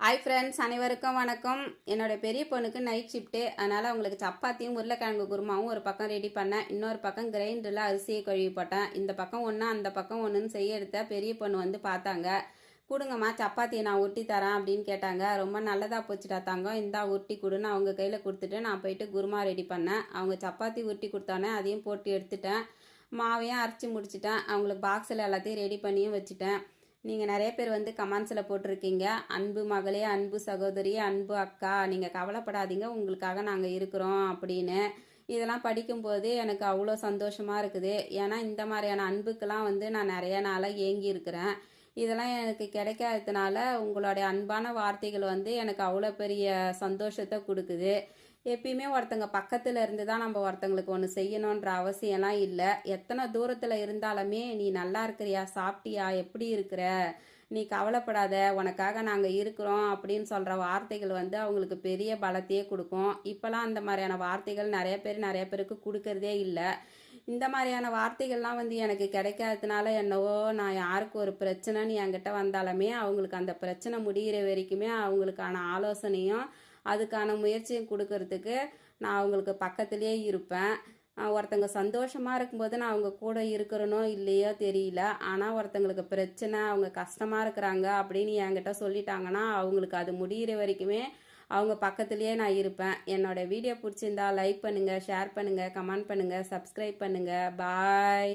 Hi friends, அனைவருக்கும் வணக்கம். என்னோட பெரிய பொண்ணுக்கு நைட் ஷிஃப்ட்டு, அதனால் அவங்களுக்கு சப்பாத்தியும் உருளைக்கிழங்கு குருமாவும் ஒரு பக்கம் ரெடி பண்ணேன். இன்னொரு பக்கம் கிரைண்டரில் அரிசியை கழுவி போட்டேன். இந்த பக்கம் ஒன்று அந்த பக்கம் ஒன்றுன்னு செய்ய எடுத்த பெரிய பொண்ணு வந்து பார்த்தாங்க. கொடுங்கம்மா, சப்பாத்தியை நான் உருட்டி தரேன் அப்படின்னு கேட்டாங்க. ரொம்ப நல்லதாக போச்சுட்டா தங்கம், இந்தா உருட்டி கொடுன்னு அவங்க கையில் கொடுத்துட்டு நான் போயிட்டு குருமா ரெடி பண்ணேன். அவங்க சப்பாத்தி உருட்டி கொடுத்தானே அதையும் போட்டு எடுத்துட்டேன். மாவையும் அரைச்சி முடிச்சிட்டேன். அவங்களுக்கு பாக்ஸில் எல்லாத்தையும் ரெடி பண்ணியும் வச்சுட்டேன். நீங்கள் நிறைய பேர் வந்து கமெண்ட்ஸில் போட்டிருக்கீங்க, அன்பு மகளே, அன்பு சகோதரி, அன்பு அக்கா, நீங்கள் கவலைப்படாதீங்க, உங்களுக்காக நாங்கள் இருக்கிறோம் அப்படின்னு. இதெல்லாம் படிக்கும்போது எனக்கு அவ்வளோ சந்தோஷமாக இருக்குது. ஏன்னா இந்த மாதிரியான அன்புக்கெல்லாம் வந்து நான் நிறைய நாளாக ஏங்கி இருக்கிறேன். இதெல்லாம் எனக்கு கிடைக்காததுனால உங்களுடைய அன்பான வார்த்தைகள் வந்து எனக்கு அவ்வளோ பெரிய சந்தோஷத்தை கொடுக்குது. எப்பயுமே ஒருத்தங்க பக்கத்தில் இருந்து தான் நம்ம ஒருத்தங்களுக்கு ஒன்று செய்யணுன்ற அவசியம்லாம் இல்லை. எத்தனை தூரத்தில் இருந்தாலுமே நீ நல்லா இருக்கிறியா, சாப்பிட்டியா, எப்படி இருக்கிற, நீ கவலைப்படாத, உனக்காக நாங்கள் இருக்கிறோம் அப்படின்னு சொல்கிற வார்த்தைகள் வந்து அவங்களுக்கு பெரிய பலத்தையே கொடுக்கும். இப்போலாம் அந்த மாதிரியான வார்த்தைகள் நிறைய பேருக்கு கொடுக்கறதே இல்லை. இந்த மாதிரியான வார்த்தைகள்லாம் வந்து எனக்கு கிடைக்காததுனால என்னவோ, நான் யாருக்கு ஒரு பிரச்சனைன்னு என்கிட்ட வந்தாலுமே அவங்களுக்கு அந்த பிரச்சனை முடிகிற வரைக்குமே அவங்களுக்கான ஆலோசனையும் அதுக்கான முயற்சியும் கொடுக்கறதுக்கு நான் அவங்களுக்கு பக்கத்துலேயே இருப்பேன். ஒருத்தங்க சந்தோஷமாக இருக்கும்போது நான் அவங்க கூட இருக்கிறனோ இல்லையோ தெரியல. ஆனால் ஒருத்தங்களுக்கு பிரச்சனை, அவங்க கஷ்டமாக இருக்கிறாங்க அப்படின்னு என்கிட்ட சொல்லிட்டாங்கன்னா அவங்களுக்கு அது முடிகிற வரைக்குமே அவங்க பக்கத்துலேயே நான் இருப்பேன். என்னோடய வீடியோ பிடிச்சிருந்தா லைக் பண்ணுங்கள், ஷேர் பண்ணுங்கள், கமெண்ட் பண்ணுங்கள், சப்ஸ்கிரைப் பண்ணுங்கள். பாய்.